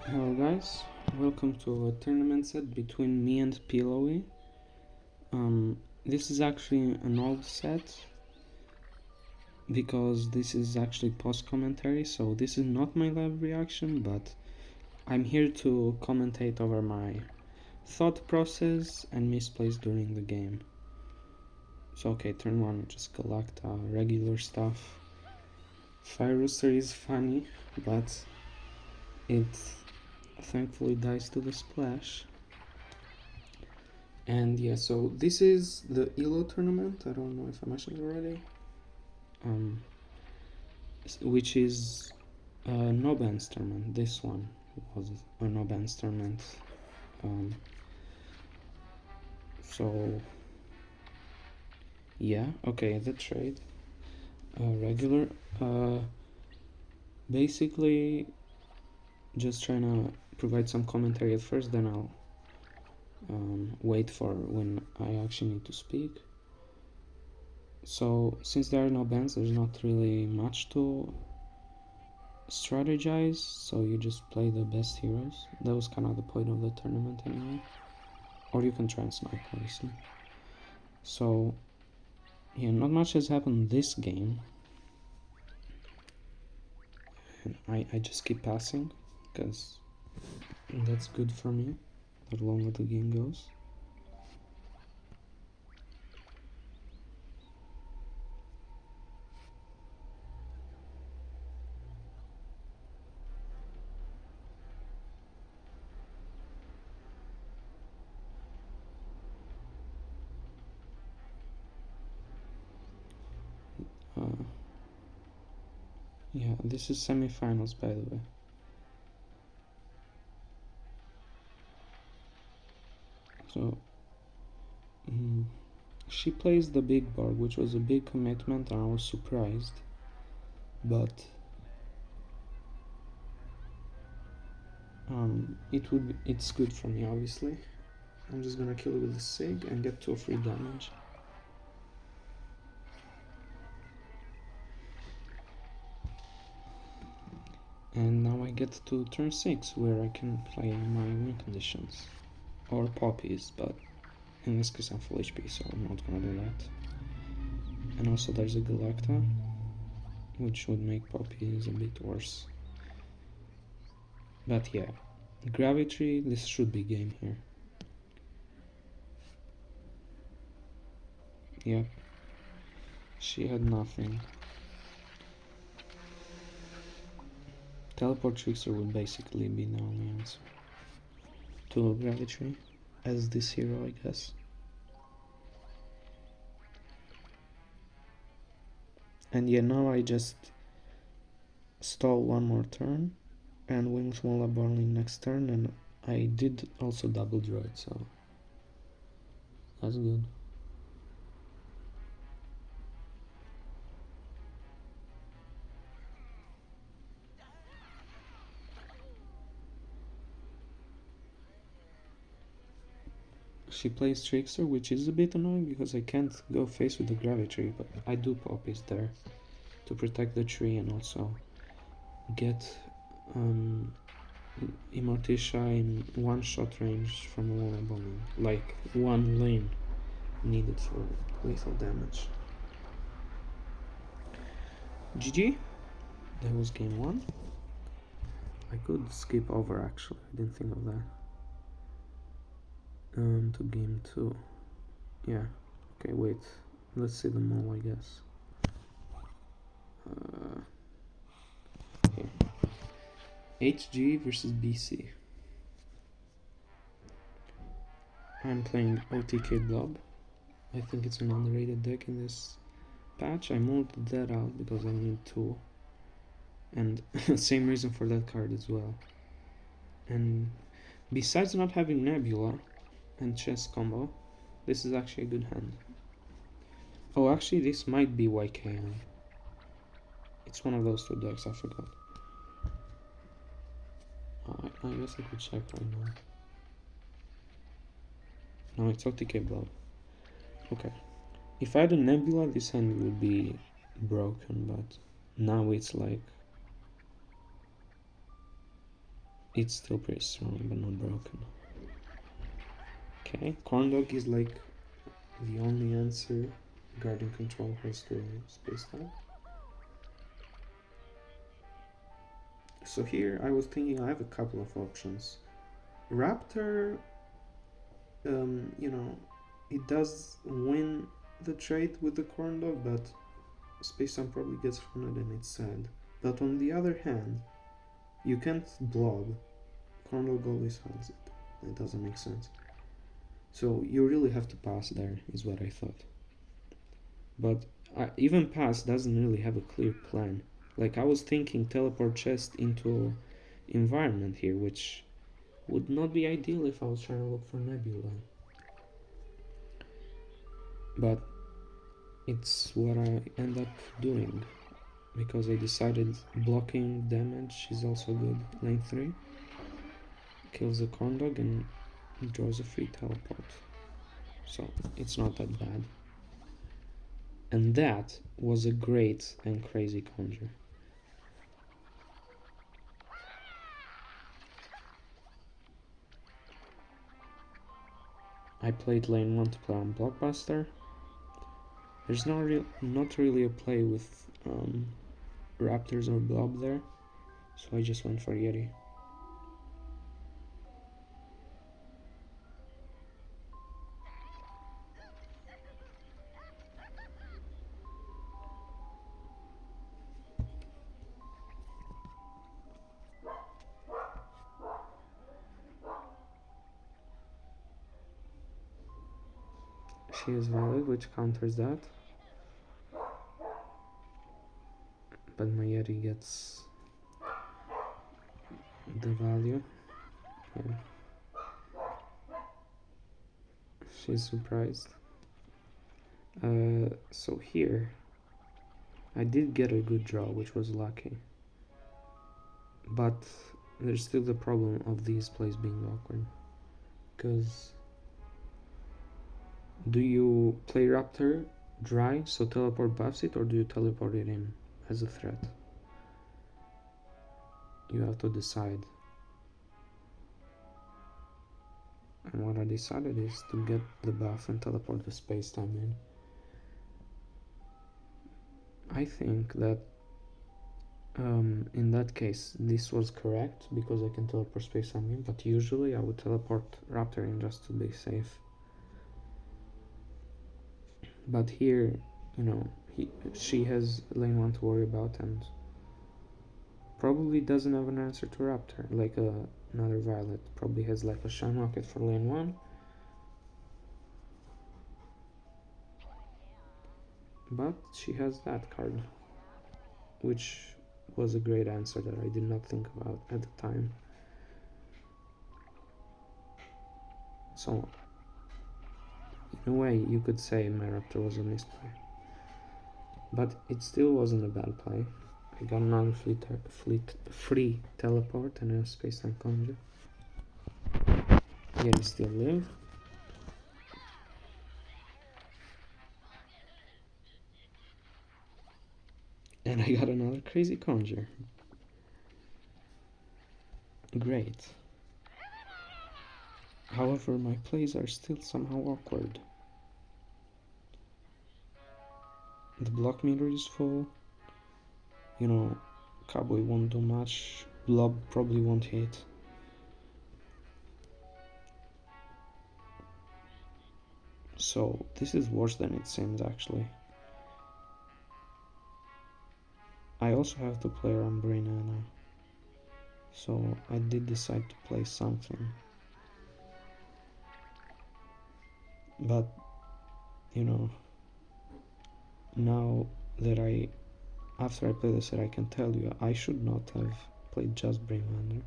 Hello guys, welcome to a tournament set between me and Pillowy. This is actually an old set because this is actually post commentary, so this is not my live reaction, but I'm here to commentate over my thought process and misplays during the game. So okay, turn 1, just Galacta, regular stuff. Fire Rooster is funny, but it thankfully dies to the splash. And yeah, so this is the Elo tournament. I don't know if I mentioned it already. Which is a no bans tournament. This one was a no bans tournament. So yeah, okay, the trade. Regular. Basically, just trying to provide some commentary at first, then I'll wait for when I actually need to speak. So since there are no bans, there's not really much to strategize, so you just play the best heroes. That was kind of the point of the tournament anyway. Or you can try and snipe, obviously. So yeah, not much has happened this game. And I just keep passing, because that's good for me, the longer the game goes. Yeah, this is semifinals, by the way. So she plays the big Borg, which was a big commitment, and I was surprised. But it's good for me, obviously. I'm just gonna kill it with a Sig and get 2 free damage. And now I get to turn 6, where I can play my win conditions. Or poppies, but in this case I'm full HP, so I'm not gonna do that. And also there's a Galacta, which would make poppies a bit worse. But yeah, Gravity, this should be game here. Yep, she had nothing. Teleport Trickster would basically be the only answer to Gravity as this hero, I guess. And yeah, now I just stall one more turn and win Smaller Burning next turn, and I did also double droid, so that's good. She plays Trickster, which is a bit annoying because I can't go face with the Gravity, but I do poppies there to protect the tree and also get Immorticia in one-shot range from a wall bombing, like one lane needed for lethal damage. GG, that was game 1. I could skip over, actually, I didn't think of that. To game 2. Yeah, okay, wait, let's see them all, I guess. Okay. HG versus BC. I'm playing OTK Blob. I think it's an underrated deck in this patch. I moved that out because I need 2. And same reason for that card as well. And besides not having Nebula and chess combo, this is actually a good hand. Oh, actually this might be YKM. It's one of those 2 decks, I forgot. I guess I could check right now. No, it's OTK Blob. Okay. If I had a Nebula, this hand would be broken, but now it's like It's still pretty strong, but not broken. Okay, corndog is like the only answer guarding control has to space-time. So here I was thinking I have a couple of options. Raptor, it does win the trade with the corndog, but space-time probably gets thrown and it's sad. But on the other hand, you can't blob. Corndog always holds it. It doesn't make sense. So you really have to pass there, is what I thought. But even pass doesn't really have a clear plan. Like I was thinking teleport chest into environment here, which would not be ideal if I was trying to look for nebula. But it's what I end up doing because I decided blocking damage is also good. Lane 3 kills the corndog and draws a free teleport. So it's not that bad. And that was a great and crazy conjure. I played lane 1 to play on Blockbuster. There's not really a play with Raptors or Blob there, so I just went for Yeti. She is valid, which counters that. But my Yeti gets the value. Yeah. She's surprised. So here, I did get a good draw, which was lucky. But there's still the problem of these plays being awkward. Because do you play Raptor dry, so teleport buffs it, or do you teleport it in as a threat? You have to decide. And what I decided is to get the buff and teleport the space-time in. I think that in that case this was correct because I can teleport space-time in, but usually I would teleport Raptor in just to be safe. But here, she has lane 1 to worry about and probably doesn't have an answer to Raptor, like another Violet. Probably has like a Shine Rocket for lane 1. But she has that card, which was a great answer that I did not think about at the time. So, in a way, you could say my Raptor was a misplay. But it still wasn't a bad play. I got another free teleport and a space-time conjure. Yet I still live. And I got another crazy conjure. Great. However, my plays are still somehow awkward. The block meter is full. Cowboy won't do much. Blob probably won't hit. So this is worse than it seems actually. I also have to play around Brainana. So I did decide to play something. But, now that after I play this set, I can tell you I should not have played just Brainlander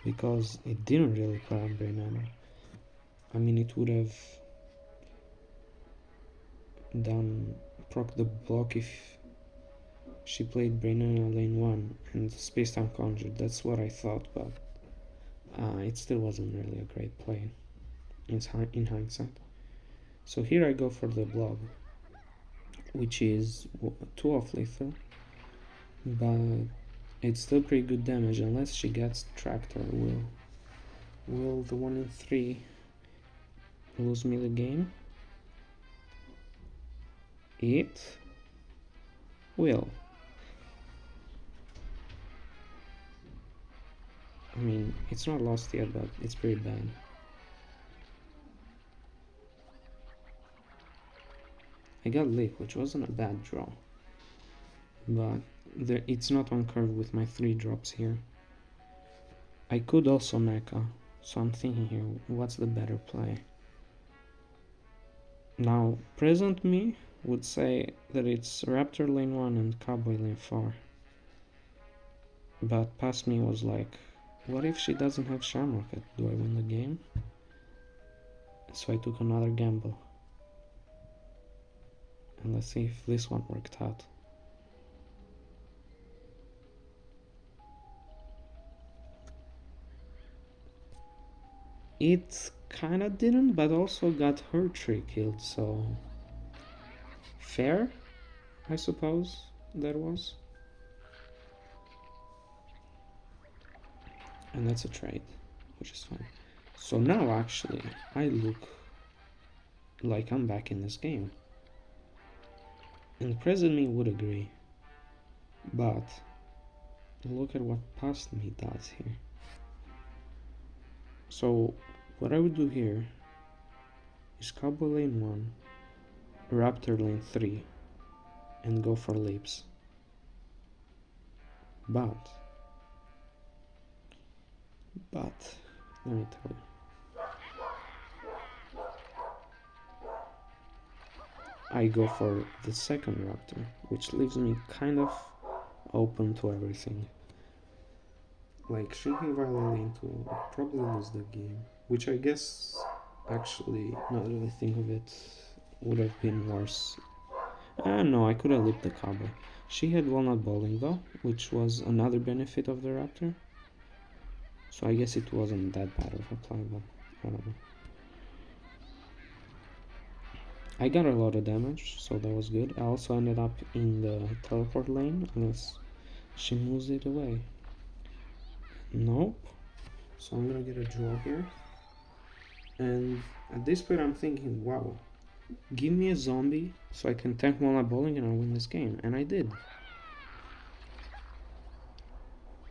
because it didn't really play on Brainlander. I mean, it would have done proc the block if she played Brainlander lane 1 and Space-Time Conjured. That's what I thought, but it still wasn't really a great play in hindsight. So here I go for the blob, which is 2 off lethal, but It's still pretty good damage unless she gets Tractor. Will the 1 in 3 lose me the game? It will. I mean, it's not lost yet, but it's pretty bad. I got Lip, which wasn't a bad draw. But it's not on curve with my 3 drops here. I could also mecha, so I'm thinking here, what's the better play? Now, present me would say that it's Raptor lane 1 and Cowboy lane 4. But past me was like, what if she doesn't have Shamrocket? Do I win the game? So I took another gamble. And let's see if this one worked out. It kinda didn't, but also got her tree killed, so fair, I suppose that was. And that's a trade, which is fine. So now actually I look like I'm back in this game. And present me would agree. But look at what past me does here. So what I would do here is Cowboy lane 1, Raptor lane 3, and go for leaps. But let me tell you, I go for the second Raptor, which leaves me kind of open to everything. Like shrinking Violet lane 2 would probably lose the game, which I guess actually, now that I think of it, would have been worse. No, I could have leaped the Cowboy. She had Walnut Bowling though, which was another benefit of the Raptor. So I guess it wasn't that bad of a play, but I don't know. I got a lot of damage, so that was good. I also ended up in the teleport lane, unless she moves it away. Nope. So I'm gonna get a draw here. And at this point I'm thinking, wow, give me a zombie so I can tank Walnut Bowling and I'll win this game. And I did.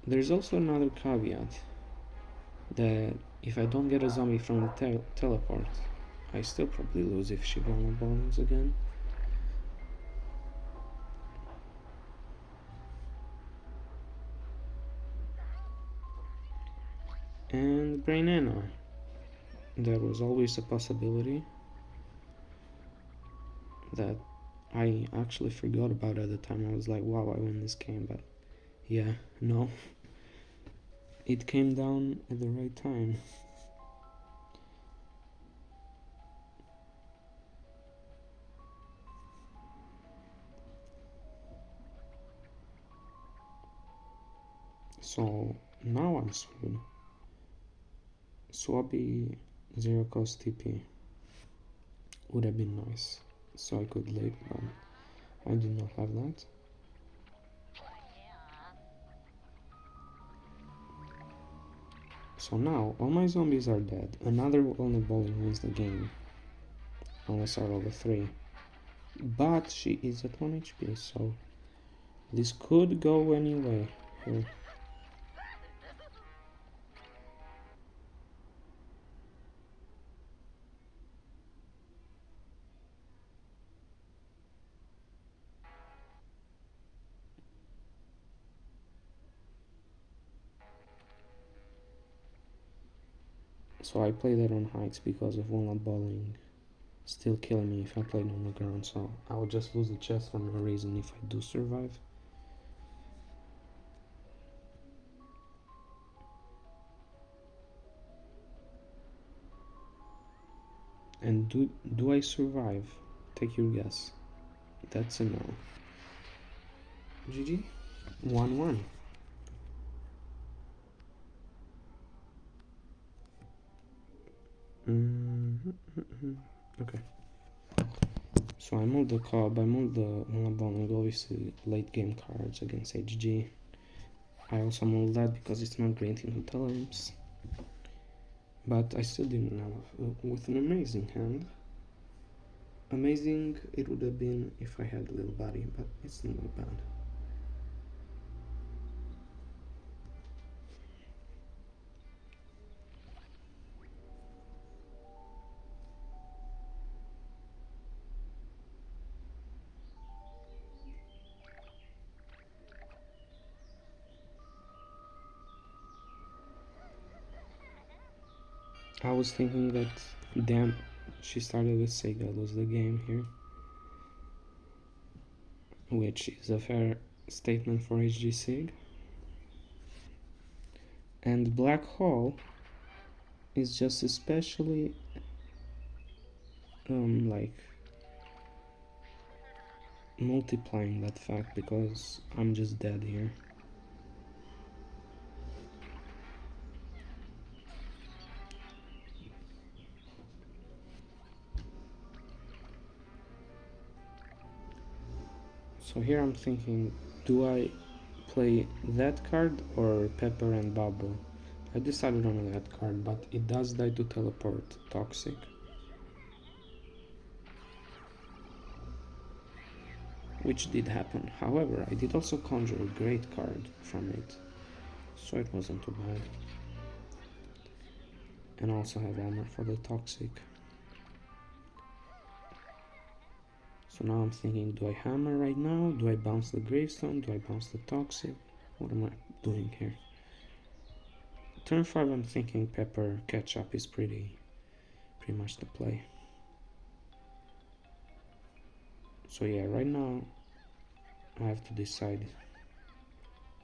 There's also another caveat, that if I don't get a zombie from the teleport, I still probably lose if she Walnut Bowlings again. And Brain Anna. There was always a possibility that I actually forgot about at the time. I was like, wow, I win this game, but yeah, no. It came down at the right time. So now I'm screwed. Swappy 0 cost TP would have been nice, so I could leap, but I did not have that. So now all my zombies are dead. Another Walnut Bowling wins the game, unless I roll a 3. But she is at 1 HP, so this could go anyway here. So I play that on heights because of Walnut Bowling still killing me if I played on the ground, so I would just lose the chest for no reason if I do survive. And do I survive? Take your guess. That's a no. GG. 1-1. Okay. So I moved the Cobb, I moved the Walnut Bowling, obviously late game cards against HG. I also mulled that because it's not great in hotel rooms. But I still didn't have with an amazing hand. Amazing it would have been if I had a little body, but it's not that bad. I was thinking that, damn, she started with Sega, was the game here. Which is a fair statement for HG Sig. And Black Hole is just especially like multiplying that fact because I'm just dead here. So here I'm thinking, do I play that card or Pepper and Bubble? I decided on that card, but it does die to teleport Toxic. Which did happen. However, I did also conjure a great card from it, so it wasn't too bad. And I also have armor for the Toxic. So now I'm thinking, do I hammer right now? Do I bounce the Gravestone? Do I bounce the Toxic? What am I doing here? Turn 5 I'm thinking Pepper catch-up is pretty much the play. So yeah, right now I have to decide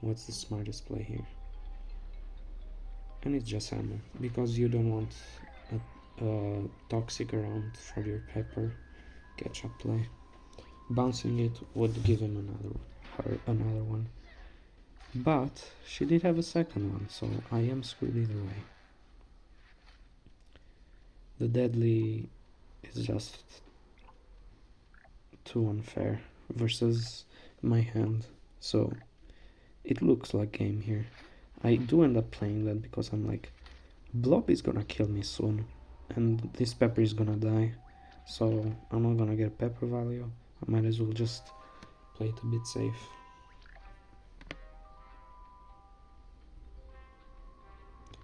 what's the smartest play here. And it's just hammer, because you don't want a Toxic around for your Pepper catch-up play. Bouncing it would give him another one. But she did have a second one, so I am screwed either way. The deadly is just too unfair versus my hand, so it looks like game here. I do end up playing that because I'm like, Blob is gonna kill me soon, and this Pepper is gonna die, so I'm not gonna get Pepper value. I might as well just play it a bit safe.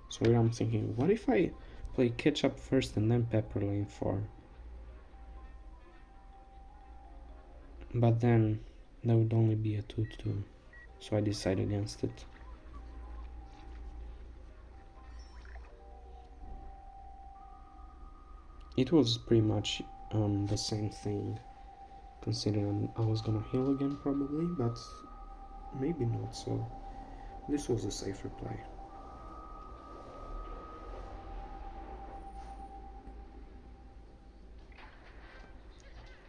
So here I'm thinking, what if I play Ketchup first and then Pepper lane 4? But then there would only be a 2-2, so I decide against it. It was pretty much the same thing, considering I was gonna heal again probably, but maybe not, so this was a safer play.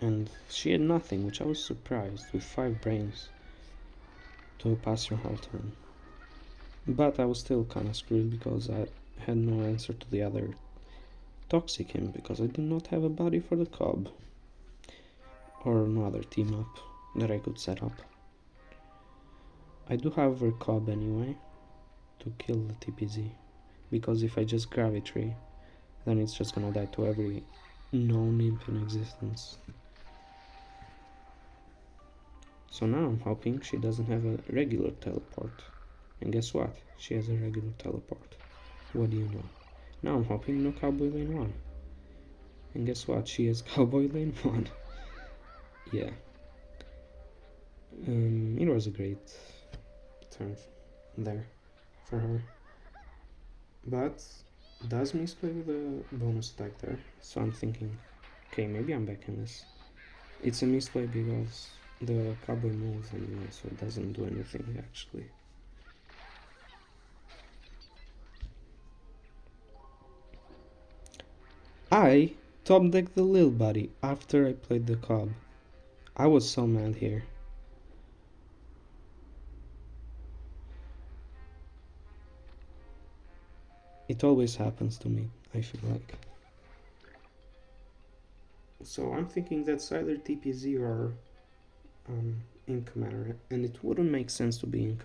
And she had nothing, which I was surprised, with 5 brains to pass her whole turn. But I was still kinda screwed because I had no answer to the other Toxic him, because I did not have a body for the Cobb. Or another team up that I could set up. I do have her Cobb anyway, to kill the TPZ, because if I just Gravity, then it's just gonna die to every known imp in existence. So now I'm hoping she doesn't have a regular teleport. And guess what? She has a regular teleport. What do you know? Now I'm hoping no Cowboy lane 1. And guess what? She has Cowboy lane 1. Yeah. It was a great turn there for her. But does misplay with a bonus attack there. So I'm thinking, okay, maybe I'm back in this. It's a misplay because the Cowboy moves anyway, so it doesn't do anything actually. I top decked the Lil Buddy after I played the Cobb. I was so mad here. It always happens to me, I feel like. So I'm thinking that's either TPZ or Ink Matter, and it wouldn't make sense to be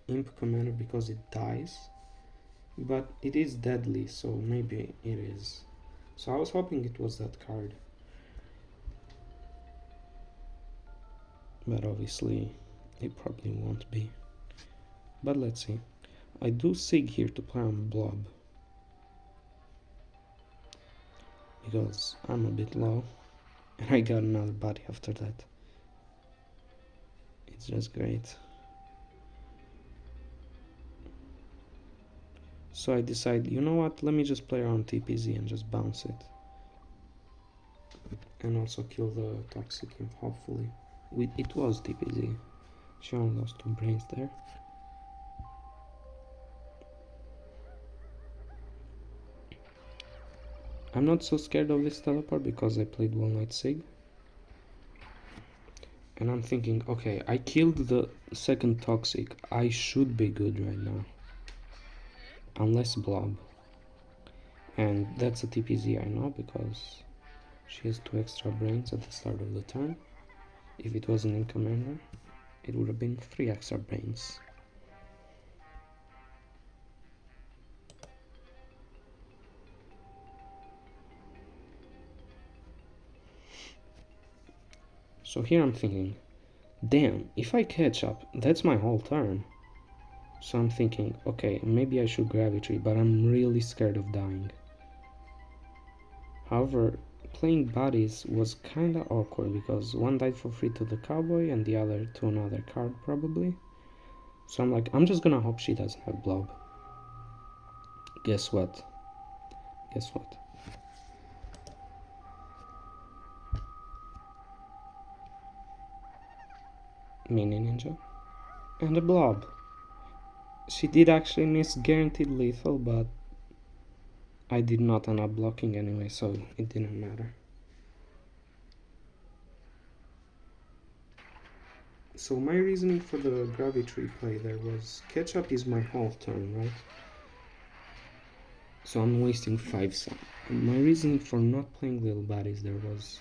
Imp Commander because it dies, but it is deadly, so maybe it is. So I was hoping it was that card, but obviously it probably won't be. But let's see. I do Sig here to play on Blob, because I'm a bit low, and I got another body after that. It's just great. So I decide, you know what, let me just play around TPZ and just bounce it. And also kill the Toxic Imp, hopefully. It was TPZ. She only lost 2 brains there. I'm not so scared of this teleport because I played One Night Sig. And I'm thinking, okay, I killed the second Toxic. I should be good right now. Unless Blob. And that's a TPZ, I know, because she has 2 extra brains at the start of the turn. If it wasn't in Commander, it would have been 3 extra brains. So here I'm thinking, damn, if I catch up, that's my whole turn. So I'm thinking, okay, maybe I should Gravity, but I'm really scared of dying. However, playing bodies was kinda awkward because one died for free to the Cowboy and the other to another card probably. So I'm like, I'm just gonna hope she doesn't have Blob. Guess what? Guess what? Mini Ninja. And a Blob. She did actually miss guaranteed lethal, but I did not end up blocking anyway, so it didn't matter. So my reasoning for the Gravity play there was catch up is my whole turn, right? So I'm wasting 5 sun. My reasoning for not playing little bodies there was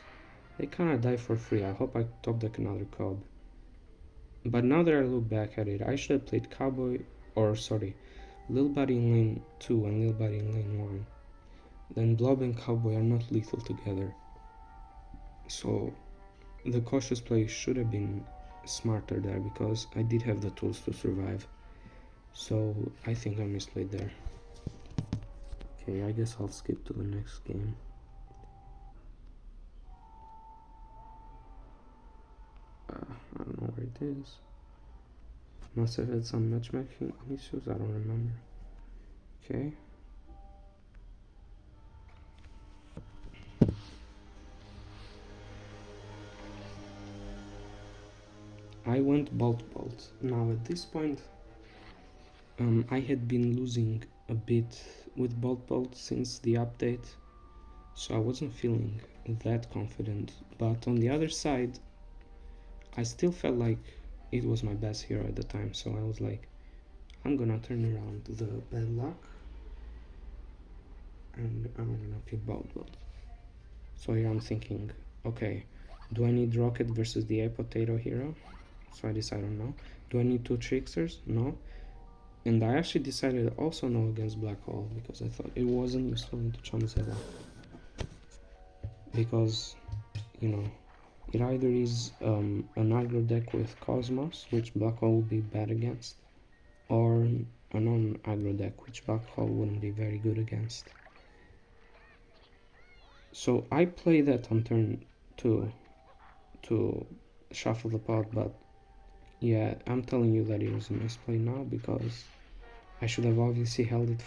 they kinda die for free. I hope I top deck another Cobb. But now that I look back at it, I should have played Cowboy, or sorry, Lil Buddy in lane 2 and Lil Buddy in lane 1. Then Blob and Cowboy are not lethal together. So the cautious play should have been smarter there because I did have the tools to survive. So I think I misplayed there. Okay, I guess I'll skip to the next game. I don't know where it is. Must have had some matchmaking issues, I don't remember. Okay. I went Bolt. Now at this point, I had been losing a bit with Bolt since the update, so I wasn't feeling that confident. But on the other side, I still felt like it was my best hero at the time, so I was like, I'm gonna turn around the bad luck and I'm gonna pick Bolt. So here I'm thinking, okay, do I need Rocket versus the A Potato hero? So I decided no. Do I need 2 Tricksters? No. And I actually decided also no against Black Hole because I thought it wasn't useful into Chamzella. Because, you know, it either is an aggro deck with Cosmos, which Black Hole would be bad against, or a non-aggro deck, which Black Hole wouldn't be very good against. So I play that on turn 2 to shuffle the pot, but yeah, I'm telling you that it was a misplay now because I should have obviously held it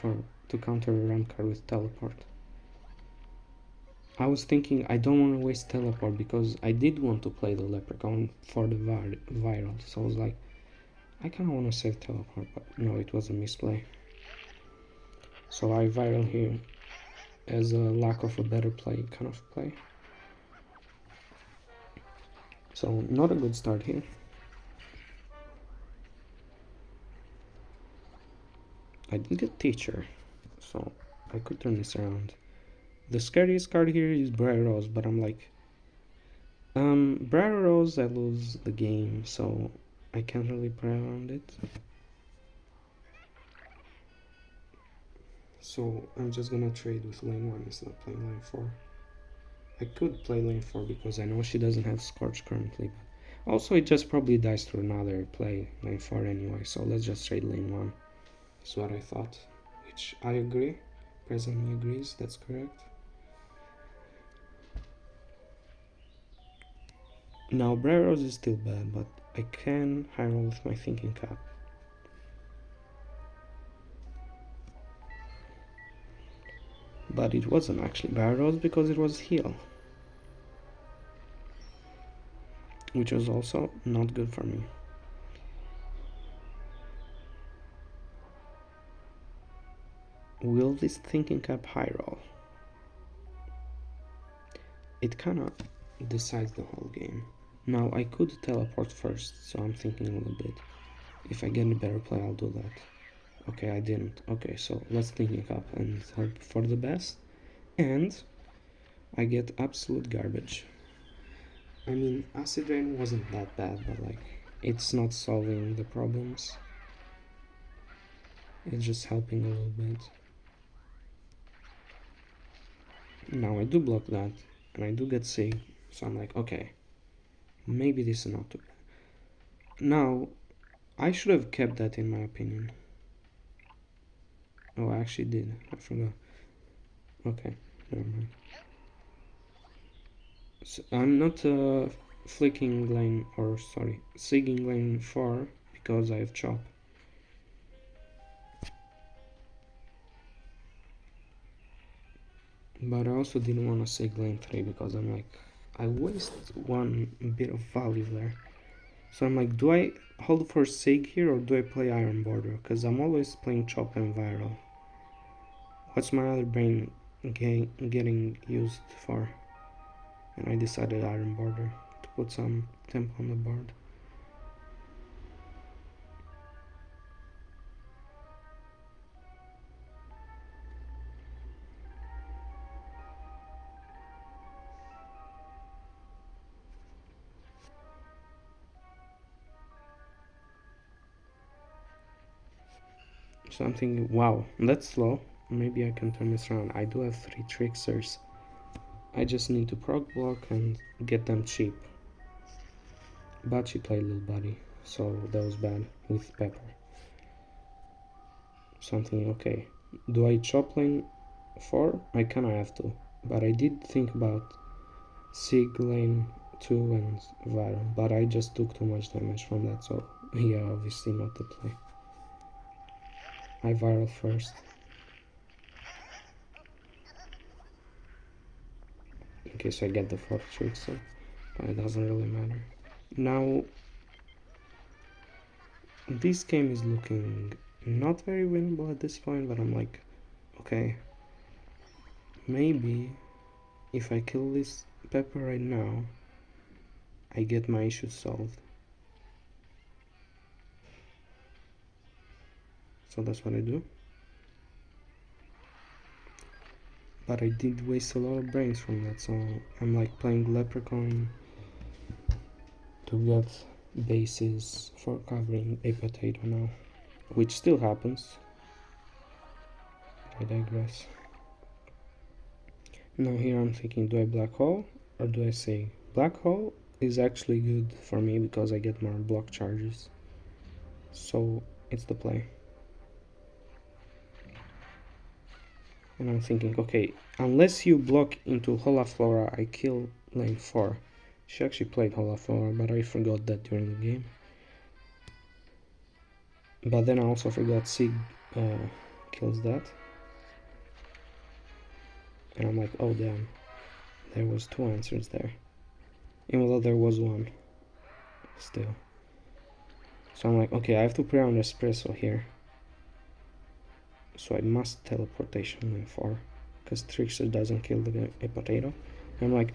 to counter a ramp card with Teleport. I was thinking I don't want to waste Teleport because I did want to play the Leprechaun for the viral, so I was like, I kind of want to save Teleport, but no, it was a misplay. So I viral here as a lack of a better play kind of play. So not a good start here. I did get Teacher, so I could turn this around. The scariest card here is Briar Rose, but I'm like, Briar Rose, I lose the game, so I can't really play around it. So I'm just gonna trade with lane 1 instead of playing lane 4. I could play lane 4 because I know she doesn't have Scorch currently, but also it just probably dies to another play lane 4 anyway, so let's just trade lane 1. That's what I thought, which I agree. Presently agrees, that's correct. Now Breros is still bad, but I can high roll with my thinking cap. But it wasn't actually Breros because it was heal, which was also not good for me. Will this thinking cap high roll? It kinda decides the whole game. Now I could teleport first, so I'm thinking a little bit. If I get a better play, I'll do that. Okay, I didn't. Okay, so let's thinking cap and hope for the best. And I get absolute garbage. I mean, Acid Rain wasn't that bad, but like, it's not solving the problems. It's just helping a little bit. Now I do block that, and I do get Sig, so I'm like, okay, maybe this is not too bad. Now, I should have kept that in my opinion. Oh, I actually did. I forgot. Okay, never mind. So I'm not flicking lane, or sorry, sigging lane 4 because I have chop. But I also didn't want to sig lane 3 because I'm like, I waste one bit of value there. So I'm like, do I hold for sig here or do I play Iron Border? Because I'm always playing chop and viral. What's my other brain getting used for? And I decided Iron Border to put some tempo on the board. So I'm thinking, wow, that's slow. Maybe I can turn this around. I do have 3 Tricksters. I just need to proc block and get them cheap. But she played Little Buddy, so that was bad with Pepper. So I'm thinking, okay, do I chop lane 4? I kinda have to. But I did think about Sig lane 2 and Viral, but I just took too much damage from that, so yeah, obviously not the play. I Viral first. In case I get the 4th Trickster, but it doesn't really matter. Now, this game is looking not very winnable at this point, but I'm like, okay, maybe if I kill this Pepper right now, I get my issue solved. So that's what I do. But I did waste a lot of brains from that, so I'm like playing Leprechaun to get bases for covering a potato now, which still happens. I digress. Now here I'm thinking, do I black hole or do I say black hole is actually good for me because I get more block charges, so it's the play. And I'm thinking, okay, unless you block into Holaflora, I kill lane 4. She actually played Holaflora, but I forgot that during the game. But then I also forgot Sig kills that. And I'm like, oh damn, there was 2 answers there. Even though there was 1, still. So I'm like, okay, I have to play on Espresso here. So I must teleportation lane 4, because Trickster doesn't kill a potato. And I'm like,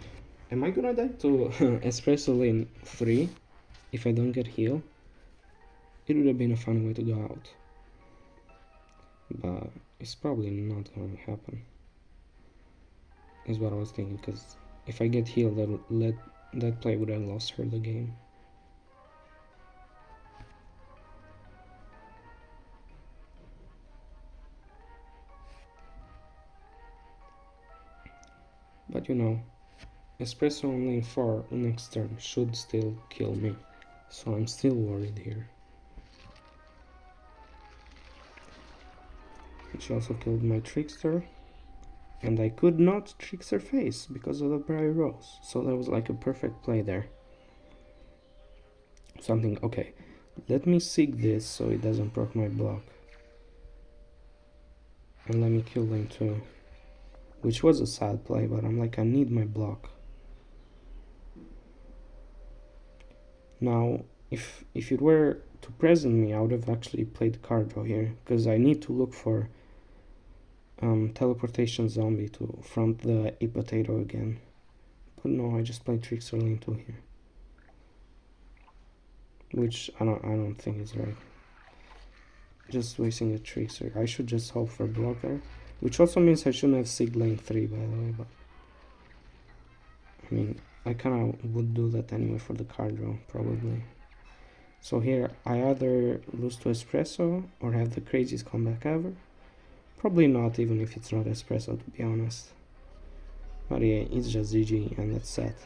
am I gonna die to Espresso lane 3 if I don't get heal? It would have been a fun way to go out. But it's probably not gonna happen. Is what I was thinking, because if I get healed, that play would have lost her the game. But you know, espresso on lane 4 next turn should still kill me. So I'm still worried here. She also killed my trickster. And I could not trickster face because of the Briar Rose. So that was like a perfect play there. Something, okay. Let me seek this so it doesn't proc my block. And let me kill lane 2. Which was a sad play, but I'm like, I need my block. Now, if it were to present me, I would have actually played card draw here. Because I need to look for teleportation zombie to front the a potato again. But no, I just played trickster lane 2 here. Which I don't think is right. Just wasting a trickster. I should just hope for block there. Which also means I shouldn't have sig lane 3 by the way, but I mean I kinda would do that anyway for the card draw, probably. So here I either lose to espresso or have the craziest comeback ever. Probably not, even if it's not espresso, to be honest. But yeah, it's just GG and that's set.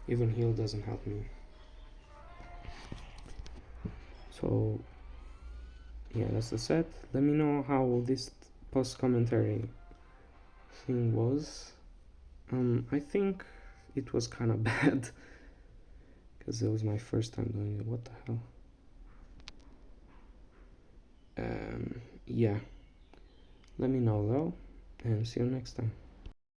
Even heal doesn't help me. So yeah, that's the set. Let me know how this post commentary thing was. I think it was kind of bad because it was my first time doing it. What the hell? Yeah, let me know though, and see you next time.